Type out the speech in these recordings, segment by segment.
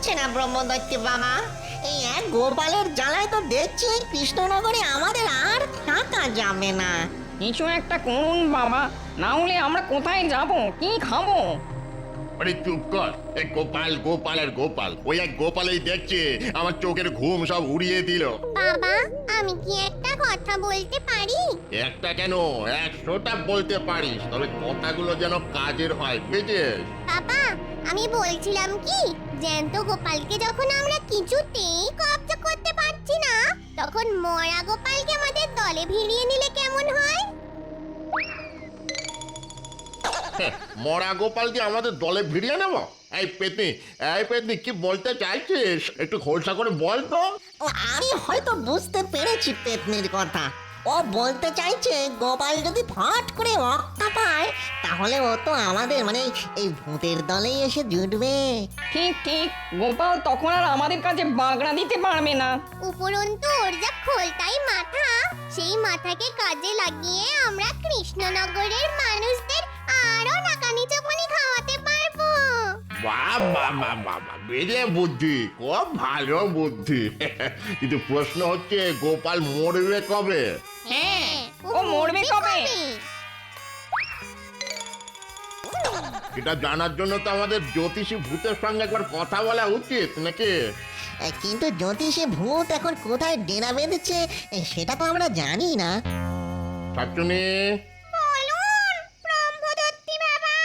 হচ্ছে না ব্রহ্মদৈত্য বাবা। এই এক গোপালের জ্বালায় তো দেখছি কৃষ্ণনগরে আমাদের আর থাকা যাবে না। কিছু একটা করুন বাবা, না হলে আমরা কোথায় যাব, কি খাবো? আরে চুপ কর। এই গোপাল গোপাল আর গোপাল, ওই এক গোপালেই দেখছে আমার চোখের ঘুম সব উড়িয়ে দিল। বাবা, আমি কি একটা কথা বলতে পারি? একটা কেন, 100টা বলতে পারিস, তবে কথাগুলো যেন কাজের হয়, বুঝেছিস? বাবা, আমি বলছিলাম কি, জ্যান্ত গোপালকে যখন আমরা কিছুতেই কব্জা করতে পারছি না, তখন মরা গোপালকে আমাদের দলে ভিড়িয়ে নিলে কেমন হয়? মরা গোপালকে আমাদের দলে ভিড়িয়ে নেব? এই পেতনি কি বলতে চাইছিস? একটু খোলসা করে বল তো। ও, আমি হয়তো বুঝতে পেরেছি পেতনির কথা। ও বলতে চাইছে গোপাল যদি ফট করে রক্ষা পায় তাহলে ও তো আমাদের মানে এই ভূতের দলেই এসে জুটবে। ঠিক ঠিক, গোপাল তখন আর আমাদের কাছে বাগড়া দিতে পারবে না। উপরন্তু ওর যা খোলটাই মাথা, সেই মাথাকে কাজে লাগিয়ে আমরা কৃষ্ণনগরের মানুষদের আরো নাকানি চোপানি খাওয়াতে পারবো। বাহ বাহ বাহ বাহ বাহ, বেড়ে বুদ্ধি, খুব ভালো বুদ্ধি। কিন্তু প্রশ্ন হচ্ছে গোপাল মরবে কবে? হ্যাঁ, ও মরবে কবে? এটা জানার জন্য তো আমাদের জ্যোতিষী ভূতের সঙ্গে একবার কথা বলা উচিত নাকি? কিন্তু জ্যোতিষে ভূত এখন কোথায় ডেরা বেঁধেছে সেটা তো আমরা জানি না। শাকচুনি, বলুন ব্রহ্মদত্তি বাবা।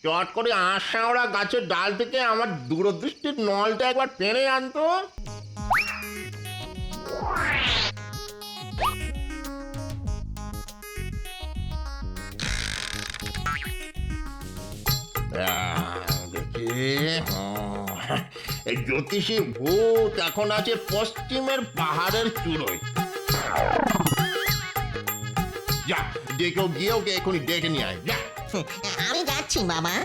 চট করে আশাওড়া গাছের ডাল থেকে আমার দূরদৃষ্টির নলটা একবার টেনে আনতো। দেখি, এই জ্যোতিষী ভূত এখন আছে পশ্চিমের পাহাড়ের চূড়োয়। যা, যে কেউ গিয়ে ওকে এখনই ডেকে নিয়ে আয়, যা। আমি যাচ্ছি বাবা।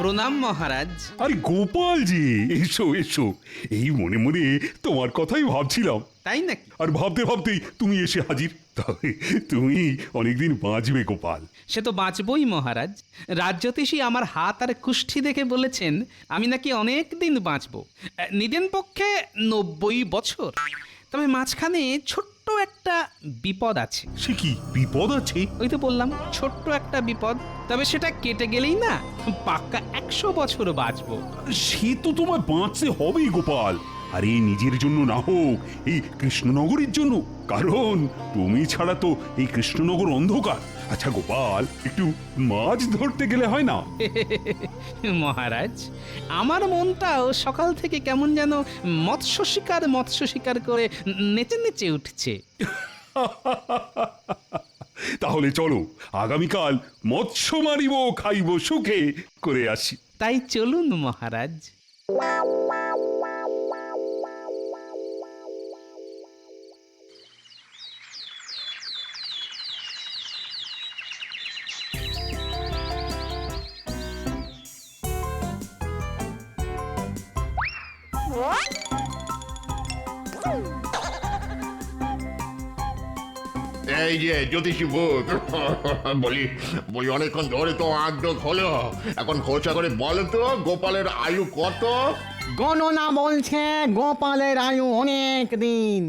প্রণাম মহারাজ। আরে গোপাল জি, এসো এসো। এই মনে মনে তোমার কথাই ভাবছিলাম। তাই নাকি? আর ভাবতে ভাবতেই তুমি এসে হাজির। তবে তুমি অনেকদিন বাঁচবে গোপাল। সে তো বাঁচবই মহারাজ। রাজ্যতীষী আমার হাত আর কুষ্ঠি দেখে বলেছেন আমি নাকি অনেক দিন বাঁচবো, নিদেন পক্ষে 90 বছর। তবে মাঝখানে ছোট্ট একটা বিপদ আছে। সে কি বিপদ আছে? ওই তো বললাম ছোট্ট একটা বিপদ, তবে সেটা কেটে গেলেই না পাক্কা 100 বছর বাঁচবো। সে তো তোমার বাঁচতে হবেই গোপাল। আরে নিজের জন্য না হোক, এই কৃষ্ণনগরের জন্য। কারণ তুমি ছাড়া তো এই কৃষ্ণনগর অন্ধকার। আচ্ছা গোপাল, একটু মাছ ধরতে গেলে হয় না? মহারাজ, আমার মনটাও সকাল থেকে কেমন যেন মৎস্য শিকার করে নেচে নেচে উঠছে। তাহলে চলো আগামীকাল মৎস্য মারিব খাইব সুখে করে আসি। তাই চলুন মহারাজ। এই যে জ্যোতিষী ভূত, বলি বলি অনেকক্ষণ ধরে তো আগ্রহ হলো, এখন খোঁচা করে বলো তো গোপালের আয়ু কত? গণনা বলছে গোপালের আয়ু অনেক দিন,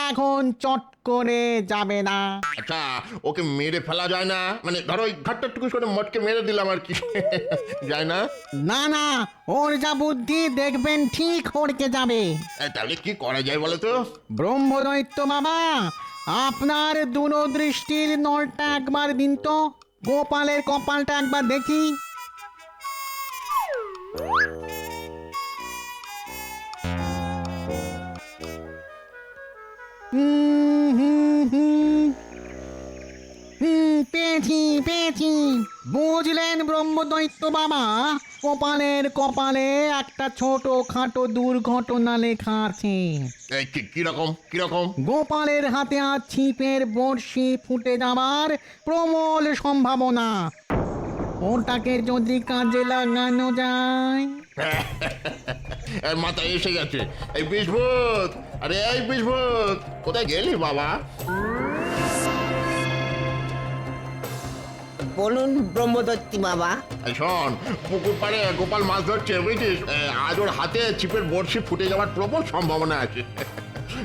এখন চট করে যাবে না। আচ্ছা, ওকে মেরে ফেলা যায় না? মানে ধরো ওই ঘাটটা টুকু করে মটকে মেরে দিলাম আর কি, যায় না? না না, ওর যা বুদ্ধি দেখবেন ঠিক হড়কে যাবে। তাহলে কি করা যায় বলো তো? ব্রহ্মদৈত্য বাবা, আপনার দূরদৃষ্টির নলটা একবার দিন তো, গোপালের কপালটা একবার দেখি। পেয়ে পেয়েছি পেয়েছি বুঝলেন ব্রহ্মদৈত্য বাবা, গোপালের কপালে একটা ছোট খাটো দুর্ঘটনা লেখা আছে। এই কিরকম কিরকম? গোপালের হাতে আজ ছিপের বড়শি ফুটে যাবার প্রবল সম্ভাবনা। ওটাকে যদি কাজে লাগানো যায়। এর মাথায় এসে গেছে। এই বিশভূত, আরে এই বিশভূত, কোথায় গেলি বাবা? বলুন ব্রহ্মদত্তি বাবা। এই শোন, পুকুর পাড়ে গোপাল মাছ ধরছে বুঝছিস, আজ ওর হাতে ছিপের বড়শি ফুটে যাওয়ার প্রবল সম্ভাবনা আছে।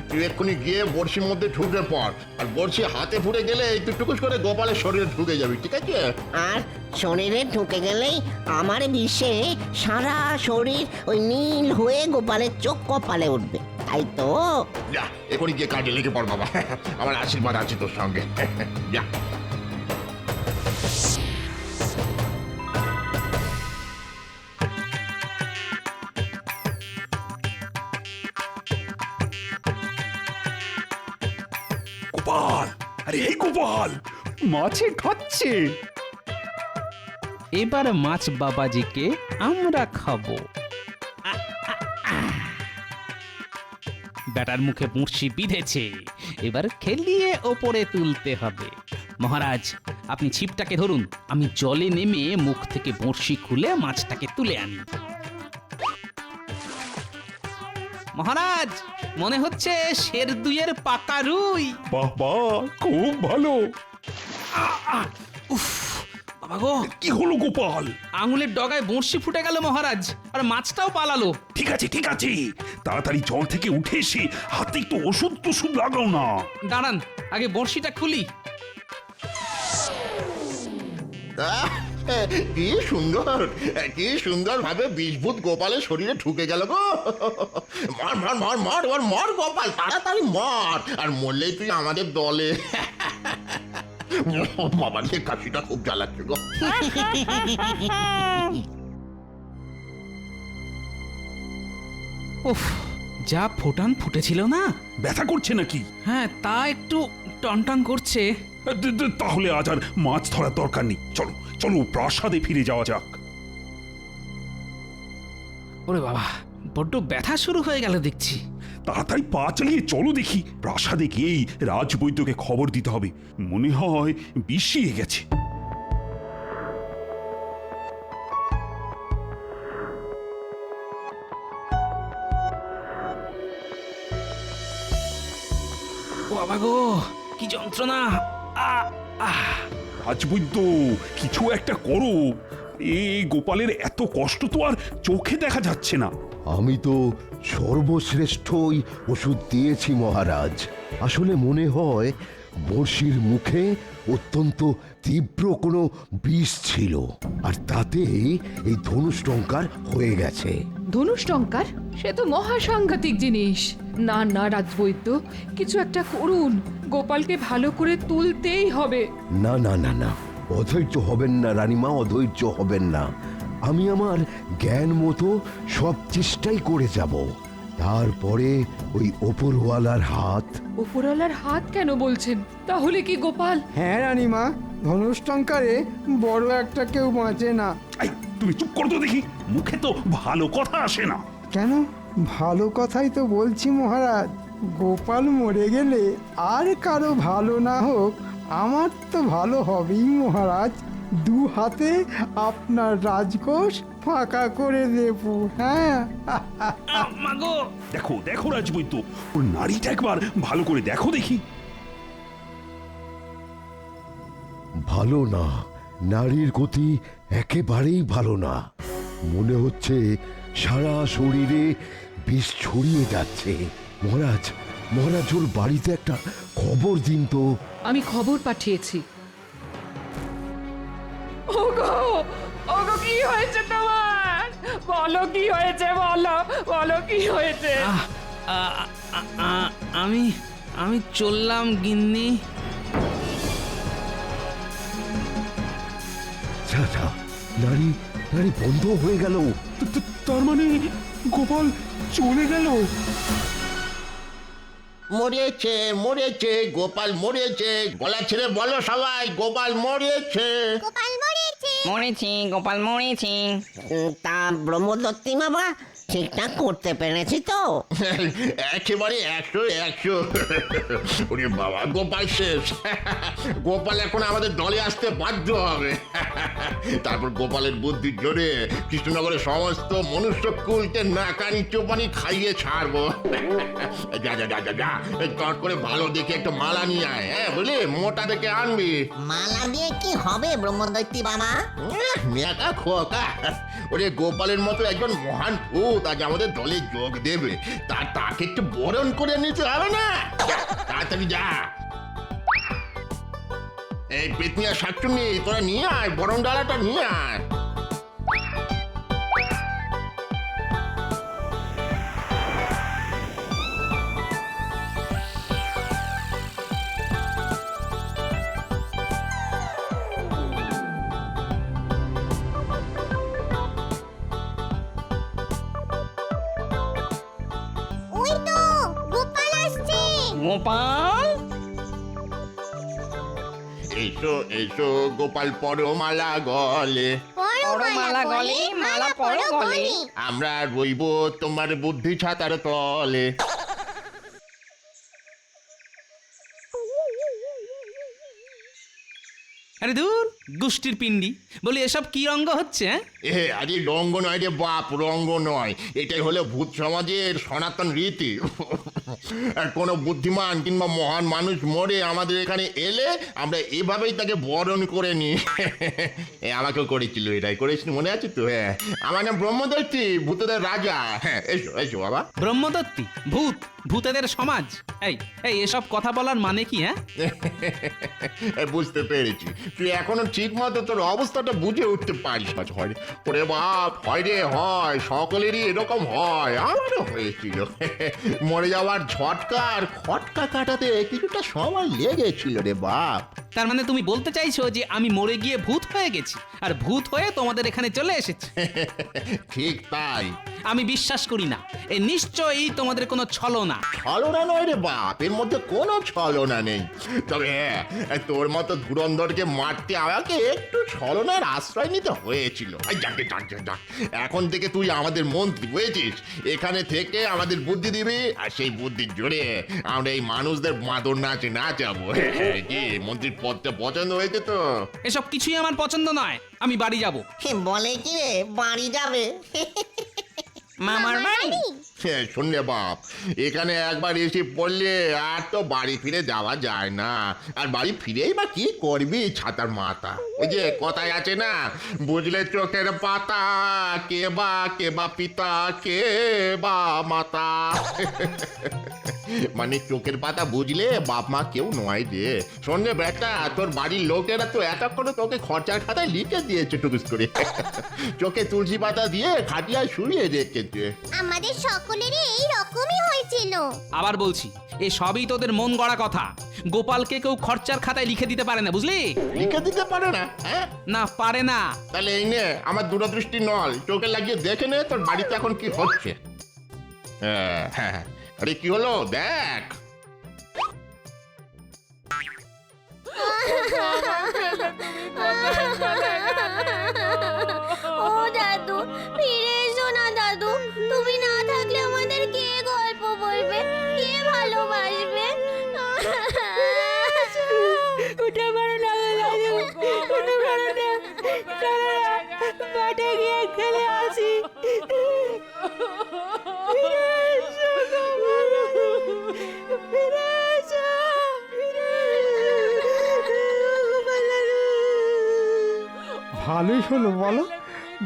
তুই এক্ষুনি গিয়ে বড়শির মধ্যে ঢুকে পড়, আর বড়শি হাতে ফুটে গেলে তুই টুকুস করে গোপালের শরীরে ঢুকে যাবি, ঠিক আছে? আর শরীরে ঢুকে গেলেই আমার বিশ্বে সারা শরীর ওই নীল হয়ে গোপালের চোখ কপালে উঠবে, তাই তো? যা এক্ষুনি গিয়ে কাজে লেগে পড় বাবা, আমার আশীর্বাদ আছে তোর সঙ্গে। যা। গোপাল, আরে এই গোপাল, মাছে খাচ্ছে। এবার মাছ বাবাজিকে আমরা খাবো। ব্যাটার মুখে বড়শি বিঁধেছে, এবার খেলিয়ে ওপরে তুলতে হবে। মহারাজ, আপনি ছিপটাকে ধরুন, আমি জলে নেমে মুখ থেকে বড়শি খুলে মাছটাকে তুলে আনি। মহারাজ, মনে হচ্ছে শের দুইয়ের পাকা রুই। বাহ বাহ, খুব ভালো। উফ, বাবা গো, কি হলো গোপাল? আঙুলের ডগায় বড়শি ফুটে গেল মহারাজ, আর মাছটাও পালালো। ঠিক আছে ঠিক আছে, তাড়াতাড়ি জল থেকে উঠে এসে হাতে একটু ওষুধ টষুধ লাগাও না। দাঁড়ান, আগে বড়শিটা খুলি। আহ, কি সুন্দর, কি সুন্দর ভাবে বিষভূত গোপালের শরীরে ঢুকে গেল গো। মার মার মার মার, এবার মর গোপাল, তাড়াতাড়ি মর, আর মরলেই তুই আমাদের দলে। বাবার যে কাশিটা খুব জ্বালাচ্ছে গো। উফ, যা ফোটান ফুটেছিল না। ব্যথা করছে নাকি? হ্যাঁ, তা একটু টনটন করছে। তাহলে আজ আর মাছ ধরার দরকার নেই, চলো চলো প্রাসাদে ফিরে যাওয়া যাক। ওরে বাবা, বড্ড ব্যথা শুরু হয়ে গেল দেখছি। তাড়াতাড়ি পা চালিয়ে চলো দেখি, প্রাসাদে গিয়েই রাজবৈদ্যকে খবর দিতে হবে, মনে হয় বিষিয়ে গেছে। ও বাবা গো, কি যন্ত্রণা! রাজবৈদ্য, কিছু একটা করো, এই গোপালের এত কষ্ট তো আর চোখে দেখা যাচ্ছে না। আমি তো সর্বশ্রেষ্ঠই ওষুধ দিয়েছি মহারাজ। আসলে মনে হয় বড়শির মুখে অত্যন্ত তীব্র কোনো বিষ ছিল, আর তাতেই এই ধনুষ্টঙ্কার হয়ে গেছে। ধনুষ্টঙ্কার? সে তো মহা সাংঘাতিক জিনিস। না না রাজবৈদ্য, কিছু একটা করুন, গোপালকে ভালো করে তুলতেই হবে। না না না না, অধৈর্য হবেন না রানীমা, অধৈর্য হবেন না। আমি আমার জ্ঞান মতো সব চেষ্টাই করে যাব, তারপরে ওই ওপরওয়ালার হাত। উপরওয়ালার হাত কেন বলছেন? তাহলে কি গোপাল? হ্যাঁ রানীমা, ধনুষ্টঙ্কারে বড় একটা কেউ বাঁচে না। এই, তুমি চুপ করো তো দেখি, মুখে তো ভালো কথা আসে না। কেন? ভালো কথাই তো বলছি মহারাজ। গোপাল মরে গেলে আর কারো ভালো না হোক, আমার তো ভালো হবেই মহারাজ। দু হাতে আপনার রাজকোষ ফাঁকা করে দেব। হ্যাঁ, মাগো, দেখো দেখো রাজবৈদ্য, ওর নাড়িটা একবার ভালো করে দেখো দেখি। ভালো না, নারীর গতি একেবারেই ভালো না। মনে হচ্ছে সারা শরীরে বিষ ছড়িয়ে যাচ্ছে। মহারাজ, মহারাজ, ওর বাড়িতে একটা খবর দিন তো। আমি খবর পাঠিয়েছি। ওগো, ওগো, কি হয়েছে তোমার? বলো কি হয়েছে, বলো বলো কি হয়েছে? আমি চললাম গিন্নি। আচ্ছা, নারী নারী বন্ধ হয়ে গেল। তার মানে গোপাল চলে গেল? মরেছে মরেছে গোপাল মরেছে, গলা ছেড়ে বলো সবাই, গোপাল মরেছে। গোপাল মরেছে। মরেছি, গোপাল মরেছি। তা ব্রহ্মদত্তি বাবা ঠিকঠাক করতে পেরেছি তো? একেবারে 100 ওরে বাবা, গোপাল শেষ। গোপাল এখন আমাদের দলে আসতে বাধ্য হবে। তারপর গোপালের বুদ্ধির জোরে কৃষ্ণনগরের সমস্ত মনুষ্যকুলকে নাকানি চোপানি খাইয়ে ছাড়বো। যা যা যা যা যা, চট করে ভালো দেখে একটা মালা নিয়ে আয়, হ্যাঁ বুঝলি, মোটা দেখে আনবি। মালা দিয়ে কি হবে ব্রহ্মদত্তি বাবা? মেয়াকা খোকা, ওরে গোপালের মতো একজন মহান ভূত আজ আমাদের দলে যোগ দেবে, তাকে একটু বরণ করে নিতে হবে না? তাড়াতাড়ি যা। এই পেতনিয়া শাকচুন্নি, তোরা নিয়ে আয়, বরণ ডালাটা নিয়ে আয়। ওই তো গোপাল আসছে। গোপাল, এসো এসো গোপাল, পরো মালা গলে, পরো মালা গলে, মালা পরো গলে। আমরা রইব তোমার বুদ্ধি ছাতার তলে। আরে দূর দুষ্টির পিণ্ডি, বলি এসব কি রঙ্গ হচ্ছে? আরে রঙ্গ নয় রে বাপ, রঙ্গ নয়, এটাই হলো ভূত সমাজের সনাতন রীতি। আর কোনো বুদ্ধিমান কিংবা মহান মানুষ মরে আমাদের এখানে এলে আমরা এভাবেই তাকে বরণ করে নিই। আমাকেও করেছিল, এটাই করেছিল, মনে আছে তো? হ্যাঁ, আমার নাম ব্রহ্মদত্তি, ভূতদের রাজা। হ্যাঁ, এসো এসো বাবা। ব্রহ্মদত্তি, ভূত, ভূতেদের সমাজ। এই এই এসব কথা বলার মানে কি? হ্যাঁ, বুঝতে পেরেছি, তুই এখনো ঠিক মতো তোর অবস্থাটা বুঝে উঠতে পারিস না। হয় ওরে বাপ, হয় রে হয়, সকলেরই এরকম হয়, আমারও হয়েছিল। মরে যাওয়ার ঝটকা আর খটকা কাটাতে কিছুটা সময় লেগেছিল রে বাপ। তার মানে তুমি বলতে চাইছো যে আমি মরে গিয়ে ভূত হয়ে গেছি আর ভূত হয়ে তোমাদের এখানে চলে এসেছি? ঠিক তাই। আমি বিশ্বাস করি না, এ নিশ্চয়ই তোমাদের কোনো ছলনা। ছলনা নয় রে বাপ, এর মধ্যে কোনো ছলনা নেই। তবে হ্যাঁ, তোর মতো ধুরন্ধরকে মারতে আমাকে একটু ছলনার আশ্রয় নিতে হয়েছিল। এখন থেকে তুই আমাদের মন্ত্রী, বুঝেছিস? এখানে থেকে আমাদের বুদ্ধি দিবি, আর সেই বুদ্ধির জোরে আমরা এই মানুষদের মাদর নাচে নাচাবো। কি মন্ত্রীর পদটা পছন্দ হয়েছে তো? এসব কিছুই আমার পছন্দ নয়, আমি বাড়ি যাব। বলে কি রে, বাড়ি যাবে? মামার বাড়ি। শোন রে বাপ, এখানে একবার এসে পড়লে আর তো বাড়ি ফিরে যাওয়া যায় না। আর বাড়ি ফিরেই বা কি করবি, ছাতার মাথা। ওই যে কথায় আছে না, বুঝলে চোখের পাতা, কে বা পিতা, কে বা মাতা। মানে চোখের পাতা বুঝলে বাপ মা কেউ নয় রে। শোন রে বেটা, তোর বাড়ির লোকেরা তো এতক্ষণ তোকে খরচার খাতায় লিখে দিয়েছে টুকুস করে। চোখে তুলসী পাতা দিয়ে খাটিয়ায় শুয়ে রেখেছে। আমাদের সকলেরই এই রকমই হয়েছিল। আবার বলছি, এ সবই তোদের মন গড়া কথা। গোপালকে কেউ খরচার খাতায় লিখে দিতে পারে না, বুঝলি? লিখে দিতে পারে না? হ্যাঁ, না, পারে না। তাহলে এই নে আমার দূরদৃষ্টি নল, চোখে লাগিয়ে দেখে নে তোর বাড়িতে এখন কি হচ্ছে। হ্যাঁ, আরে কি হলো দেখ। ও দাদু, ফিরে এসো না দাদু। তুমি না থাকলে আমাদের কে গল্প বলবে, কে ভালোবাসবে? উঠে পড়ো না দাদু, উঠে পড়ো না, চলো না, মাঠে গিয়ে খেলে আসি। ফিরে এসো গোপাল দাদু, ফিরে এসো, ফিরে এসো গোপাল দাদু। ভালোই হলো বলো,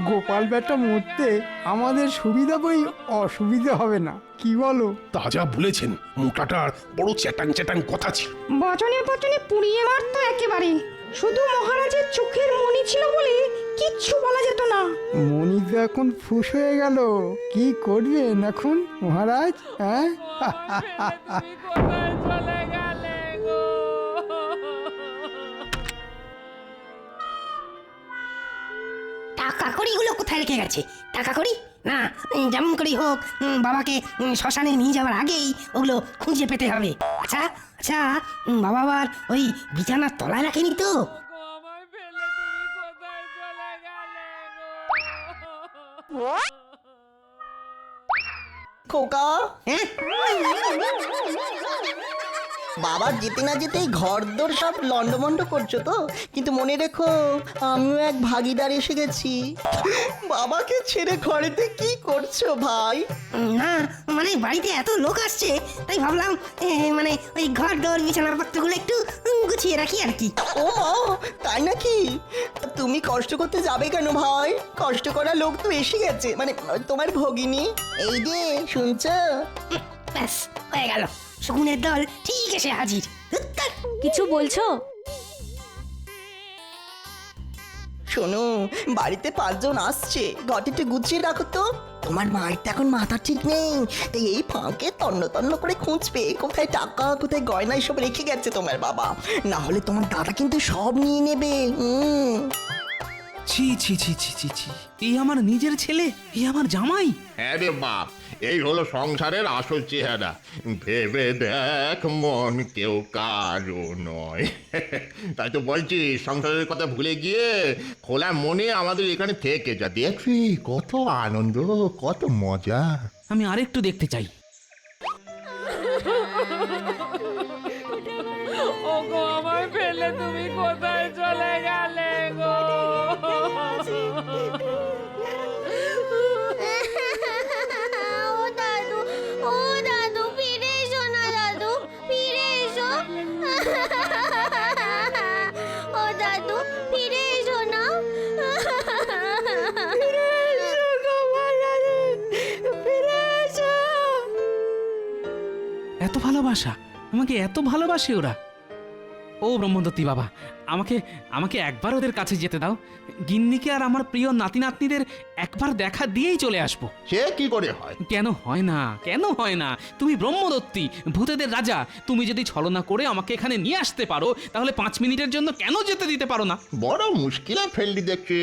গোপাল বেটা মরতে আমাদের সুবিধা বই অসুবিধা হবে না, কি বলো? তাজা বলেছেন, মোটাটার বড় চ্যাটাং চ্যাটাং কথা ছিল। বচনে বচনে পুড়িয়ে মারতো একেবারে। শুধু মহারাজের চোখের মনি ছিল বলে কিচ্ছু বলা যেত না। মনি তো এখন ফুস হয়ে গেল, কি করবেন এখন মহারাজ? হ্যাঁ, টাকা কড়িগুলো কোথায় রেখে গেছে? টাকা কড়ি না, যেমন করেই হোক বাবাকে শ্মশানে নিয়ে যাওয়ার আগেই ওগুলো খুঁজে পেতে হবে। আচ্ছা আচ্ছা, বাবা আবার ওই বিছানার তলায় রাখেনি তো? খোকা, হ্যাঁ, বাবা যেতে না যেতেই ঘরদোর সব লন্ডমন্ড করছো তো, কিন্তু মনে রেখো আমিও এক ভাগিদার এসে গেছি। বাবাকে ছেড়ে ঘরেতে কি করছো ভাই? না মানে বাড়িতে এত লোক আসছে তাই ভাবলাম মানে ওই ঘর দর বিছানাপত্রগুলো একটু গুছিয়ে রাখি আর কি। ও মা, তাই নাকি? তুমি কষ্ট করতে যাবে কেন ভাই? কষ্ট করা লোক তো এসে গেছে, মানে তোমার ভগিনী। এই যে শুনছো? ব্যাস হয়ে গেল, শকুনের দল ঠিক এসে হাজির। কিছু বলছো? শোনো, বাড়িতে 5 জন আসছে, ঘরটিতে গুছিয়ে রাখো তো। তোমার মায়ের তো এখন মাথা ঠিক নেই, তাই এই ফাঁকে তন্ন তন্ন করে খুঁজবে কোথায় টাকা কোথায় গয়না এসব রেখে গেছে তোমার বাবা, না হলে তোমার দাদা কিন্তু সব নিয়ে নেবে। ছি ছি ছি ছি ছি ছি, এই আমার নিজের ছেলে, এই আমার জামাই। হ্যাঁ রে বাপ, এই হলো সংসারের আসল চেহারা। ভেবে দেখ মন কেউ কারো নয়। তাই তো বলছি, সংসারের কথা ভুলে গিয়ে খোলা মনে আমাদের এখানে থেকে যা, দেখবি কত আনন্দ, কত মজা। আমি আরেকটু দেখতে চাই। ওগো আমায় ফেলে তুমি কোথায় চলে গেলে গো? ও দাদু, ও দাদু, ফিরে এসো না দাদু, ফিরে এসো। ও দাদু, ফিরে এসো না। ফিরে এসো গো দাদু, ফিরে এসো। এত ভালোবাসা, আমাকে এত ভালোবাসে ওরা। ও ব্রহ্মদত্তি বাবা, আমাকে আমাকে একবার ওদের কাছে যেতে দাও। গিন্নিকে আর আমার প্রিয় নাতি নাতনিদের একবার দেখা দিয়েই চলে আসবো। সে কি করে হয়? কেন হয় না, কেন হয় না? তুমি ব্রহ্মদত্তি, ভূতেদের রাজা, তুমি যদি ছলনা করে আমাকে এখানে নিয়ে আসতে পারো, তাহলে 5 মিনিটের জন্য কেন যেতে দিতে পারো না? বড় মুশকিলে ফেললি দেখছি।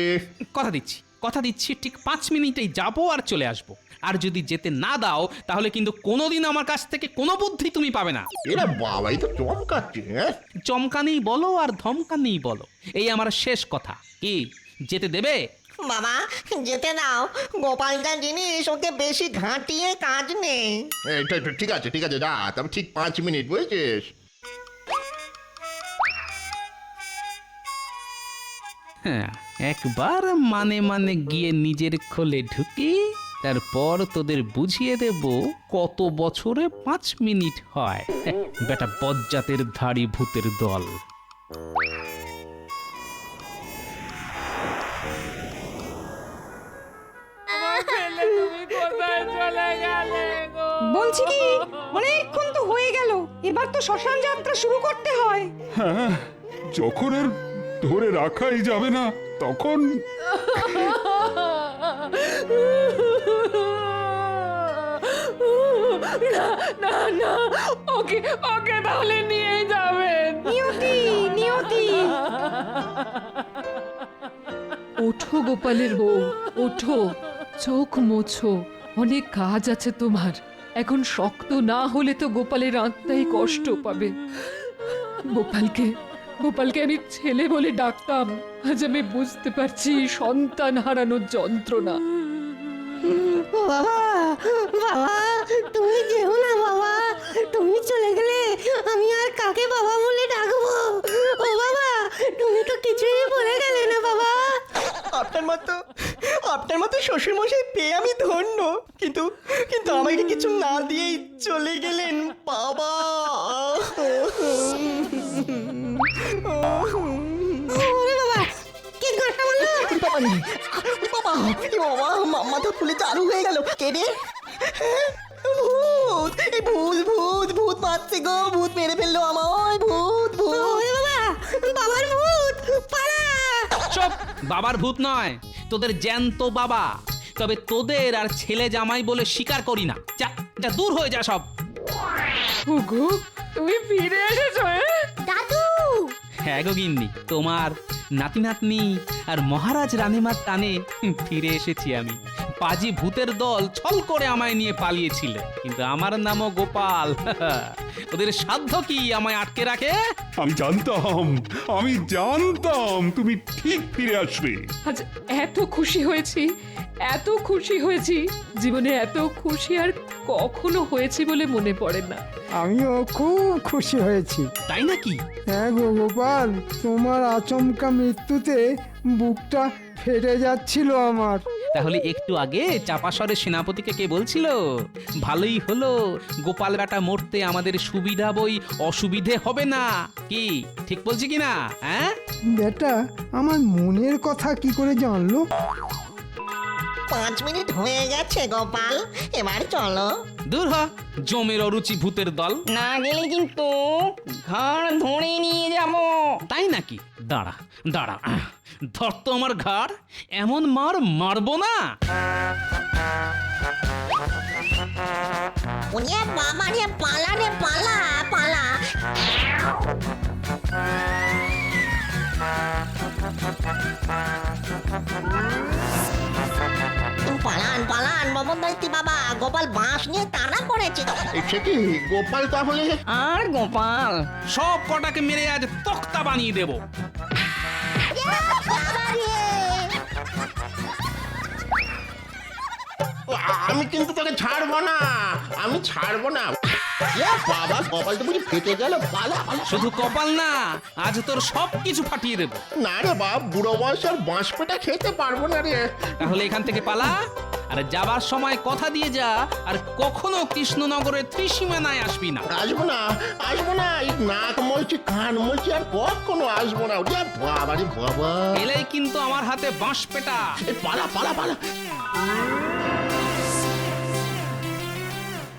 কথা দিচ্ছি ঠিক 5 মিনিটেই যাবো আর চলে আসবো। আর যদি যেতে না দাও, তাহলে কিন্তু কোনোদিন আমার কাছ থেকে কোনো বুদ্ধি তুমি পাবে না। এরা বাবাই তো চমকাচ্ছে। হ্যাঁ, চমকানেই বলো আর ধমকানেই বলো, এই আমার শেষ কথা। কি যেতে দেবে? বাবা যেতে দাও, গোপালটা জিনিস, ওকে বেশি ঘাঁটিয়ে কাজ নেই। ঠিক আছে ঠিক আছে, যা, তবে ঠিক 5 মিনিট, বুঝেছিস? হ্যাঁ, একবার মানে মানে গিয়ে নিজের খোলে ঢুকি, তারপর তোদের বুঝিয়ে দেব কত বছরে 5 মিনিট হয়। বেটা বজ্জাতের ধাড়ি ভূতের দল। আমায় ফেলে তুমি কোথায় চলে গেলে গো? বলছি কি, অনেকক্ষণ তো হয়ে গেল, এবার তো শ্মশান যাত্রা শুরু করতে হয়। হ্যাঁ, যখন আর ধরে রাখাই যাবে না তখন না না না, ওকে ওকে তাহলে নিয়ে যাবেন। নিয়তি নিয়তি, ওঠো গোপালের বউ, ওঠো, চোখ মোছো, অনেক কাজ আছে তোমার। এখন শক্ত না হলে তো গোপালের আত্মাই কষ্ট পাবে। গোপালকে গোপালকে আমি ছেলে বলে ডাকতাম, আজ আমি বুঝতে পারছি সন্তান হারানোর যন্ত্রণা। বাবা বাবা, তুমি যেও না বাবা, তুমি চলে গেলে আমি আর কাকে বাবা বলে ডাকবো? ও বাবা, তুমি তো কিছুই বলে গেলে না বাবা। আপনার মতো শ্বশুর মশাই পেয়ে আমি ধন্য, কিন্তু কিন্তু আমাকে কিছু না দিয়েই চলে গেলেন বাবা। ওরে বাবা, কে ঘরটা বললো? বাবা বাবা, মাথা ফুলে চালু হয়ে গেল। কে রে? ভূত, এই ভূত ভূত ভূত মারছে গো, ভূত মেরে ফেললো আমায়, ভূত ভূত। ওরে বাবা, বাবার ভূত, পালা। চুপ, বাবার ভূত নয়, তোদের জ্যান্ত বাবা। তবে তোদের আর ছেলে জামাই বলে স্বীকার করি না। যা যা, দূর হয়ে যা সব। ওগো তুমি ফিরে এসেছো? দাদু, হ্যাঁ গো গিন্নি, তোমার নাতি নাতনি আর মহারাজ রানীমার টানে ফিরে এসেছি আমি। পাজি ভূতের দল ছল করে আমায় নিয়ে পালিয়েছিল, কিন্তু আমার নামও গোপাল। ওদের সাধ্য কি আমায় আটকে রাখে? আমি জানতাম তুমি ঠিক ফিরে আসবে। আজ এত খুশি হয়েছি জীবনে এত খুশি আর কখনো হয়েছি বলে মনে পড়ে না। আমিও খুব খুশি হয়েছি। তাই নাকি? হ্যাঁ গো গোপাল, তোমার আচমকা মৃত্যুতে বুকটা ফেটে যাচ্ছিল আমার। তাহলে একটু আগে চাপাসরের সেনাপতিকে কে বলছিল ভালোই হলো গোপাল বেটা মরতে আমাদের সুবিধা বই অসুবিধে হবে না? কি ঠিক বলছি কিনা? হ্যাঁ বেটা আমার মনের কথা কি করে জানলো? 5 মিনিট হয়ে গেছে গোপাল, এবার চলো। দূর হ জমের অরুচি ভূতের দল। না গেলে কিন্তু ঘাড় ধরে নিয়ে যাব। তাই নাকি? দাঁড়া দাঁড়া, ধর তো আমার ঘাড়, এমন মার মারবো না। ওরে বাবা রে, পালা রে পালা পালা। পালান পালান বাবুদৈত্যি বাবা, গোপাল বাঁশ নিয়ে তাড়া করেছে। সে কি গোপাল তাহলে? আর গোপাল সব কটাকে মেরে আজ তক্তা বানিয়ে দেব। আমি কিন্তু তোকে ছাড়বো না, আমি ছাড়বো না। বাবা কপাল তো বুঝি ফেটে গেল। পালা পালা। শুধু কপাল না, আজ তোর সব কিছু ফাটিয়ে দেব। না রে বাপ, বুড়ো বয়স আর বাঁশ পেটা খেতে পারবো না রে। তাহলে এখান থেকে পালা, আর যাবার সময় কথা দিয়ে যা আর কখনো কৃষ্ণনগরের ত্রিসীমানায় আসবি না। আসবো না, আসবো না। এই নাক মলছি, কান মলছি, আর কখনো আসবো না। ওরে বাবা রে বাবা, এলেই কিন্তু আমার হাতে বাঁশ পেটা। পালা পালা পালা।